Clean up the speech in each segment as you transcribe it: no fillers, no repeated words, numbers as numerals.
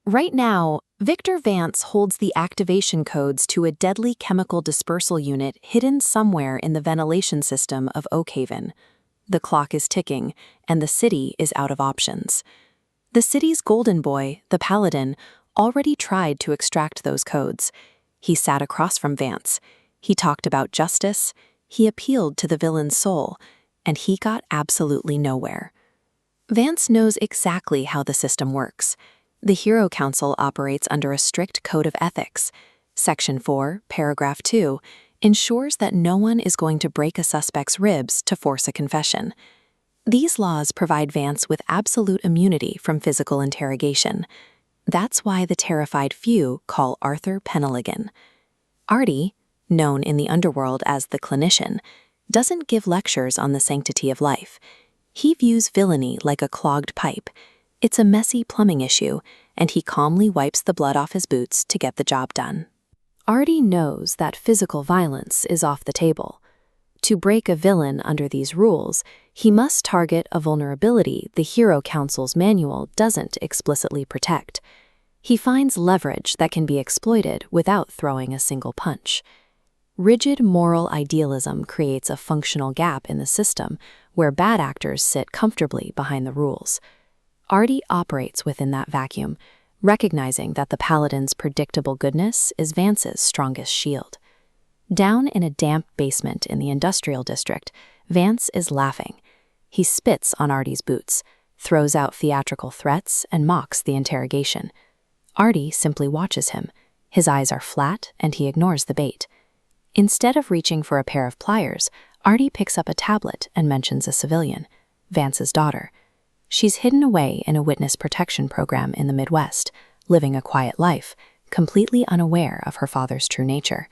Right now, Victor Vance holds the activation codes to a deadly chemical dispersal unit hidden somewhere in the ventilation system of Oakhaven. The clock is ticking, and the city is out of options. The city's golden boy, the Paladin, already tried to extract those codes. He sat across from Vance. He talked about justice. He appealed to the villain's soul, and he got absolutely nowhere. Vance knows exactly how the system works. The Hero Council operates under a strict code of ethics. Section 4, paragraph 2, ensures that no one is going to break a suspect's ribs to force a confession. These laws provide Vance with absolute immunity from physical interrogation. That's why the terrified few call Arthur Penhaligon. Artie, known in the underworld as the clinician, doesn't give lectures on the sanctity of life. He views villainy like a clogged pipe. It's a messy plumbing issue, and he calmly wipes the blood off his boots to get the job done. Artie knows that physical violence is off the table. To break a villain under these rules, he must target a vulnerability the Hero Council's manual doesn't explicitly protect. He finds leverage that can be exploited without throwing a single punch. Rigid moral idealism creates a functional gap in the system where bad actors sit comfortably behind the rules. Artie operates within that vacuum, recognizing that the Paladin's predictable goodness is Vance's strongest shield. Down in a damp basement in the industrial district, Vance is laughing. He spits on Artie's boots, throws out theatrical threats, and mocks the interrogation. Artie simply watches him. His eyes are flat, and he ignores the bait. Instead of reaching for a pair of pliers, Artie picks up a tablet and mentions a civilian, Vance's daughter. She's hidden away in a witness protection program in the Midwest, living a quiet life, completely unaware of her father's true nature.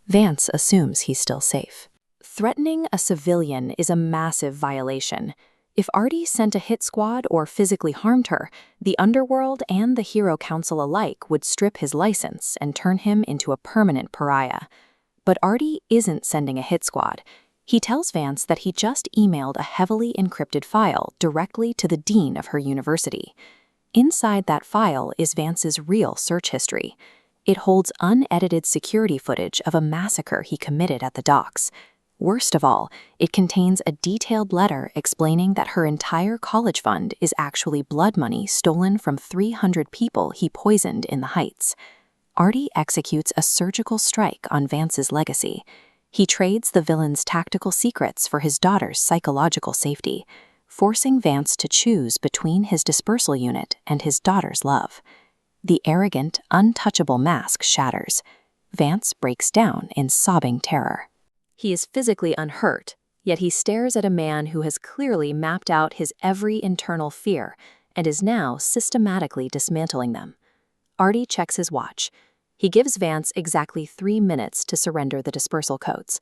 Vance assumes he's still safe. Threatening a civilian is a massive violation. If Artie sent a hit squad or physically harmed her, the underworld and the Hero Council alike would strip his license and turn him into a permanent pariah. But Artie isn't sending a hit squad. He tells Vance that he just emailed a heavily encrypted file directly to the dean of her university. Inside that file is Vance's real search history. It holds unedited security footage of a massacre he committed at the docks. Worst of all, it contains a detailed letter explaining that her entire college fund is actually blood money stolen from 300 people he poisoned in the Heights. Artie executes a surgical strike on Vance's legacy. He trades the villain's tactical secrets for his daughter's psychological safety, forcing Vance to choose between his dispersal unit and his daughter's love. The arrogant, untouchable mask shatters. Vance breaks down in sobbing terror. He is physically unhurt, yet he stares at a man who has clearly mapped out his every internal fear and is now systematically dismantling them. Artie checks his watch. He gives Vance exactly 3 minutes to surrender the dispersal codes.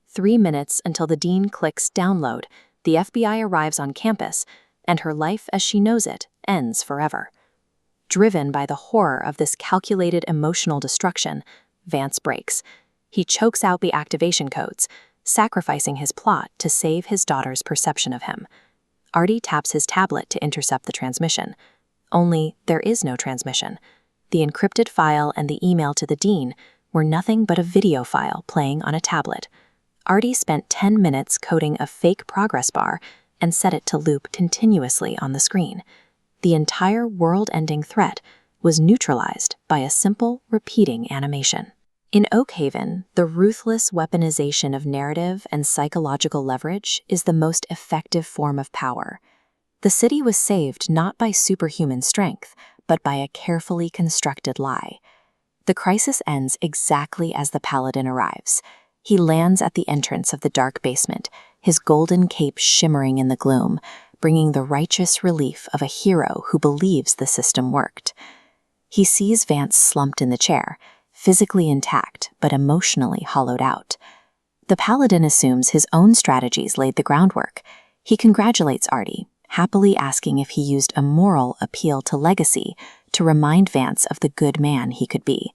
3 minutes until the dean clicks download, the FBI arrives on campus, and her life as she knows it ends forever. Driven by the horror of this calculated emotional destruction, Vance breaks. He chokes out the activation codes, sacrificing his plot to save his daughter's perception of him. Artie taps his tablet to intercept the transmission. Only there is no transmission. The encrypted file and the email to the dean were nothing but a video file playing on a tablet. Artie spent 10 minutes coding a fake progress bar and set it to loop continuously on the screen. The entire world-ending threat was neutralized by a simple, repeating animation. In Oakhaven, the ruthless weaponization of narrative and psychological leverage is the most effective form of power. The city was saved not by superhuman strength, but by a carefully constructed lie. The crisis ends exactly as the Paladin arrives. He lands at the entrance of the dark basement, his golden cape shimmering in the gloom, bringing the righteous relief of a hero who believes the system worked. He sees Vance slumped in the chair, physically intact but emotionally hollowed out. The Paladin assumes his own strategies laid the groundwork. He congratulates Artie, happily asking if he used a moral appeal to legacy to remind Vance of the good man he could be.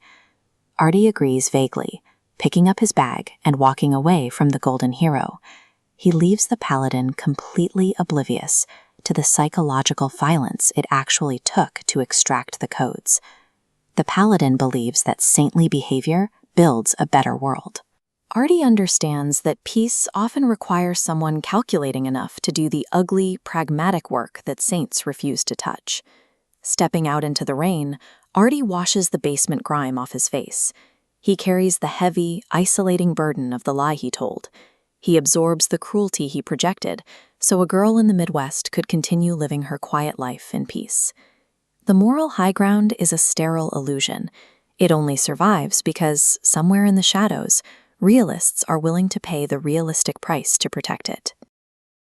Artie agrees vaguely, picking up his bag and walking away from the golden hero. He leaves the Paladin completely oblivious to the psychological violence it actually took to extract the codes. The Paladin believes that saintly behavior builds a better world. Artie understands that peace often requires someone calculating enough to do the ugly, pragmatic work that saints refuse to touch. Stepping out into the rain, Artie washes the basement grime off his face. He carries the heavy, isolating burden of the lie he told. He absorbs the cruelty he projected, so a girl in the Midwest could continue living her quiet life in peace. The moral high ground is a sterile illusion. It only survives because, somewhere in the shadows, realists are willing to pay the realistic price to protect it.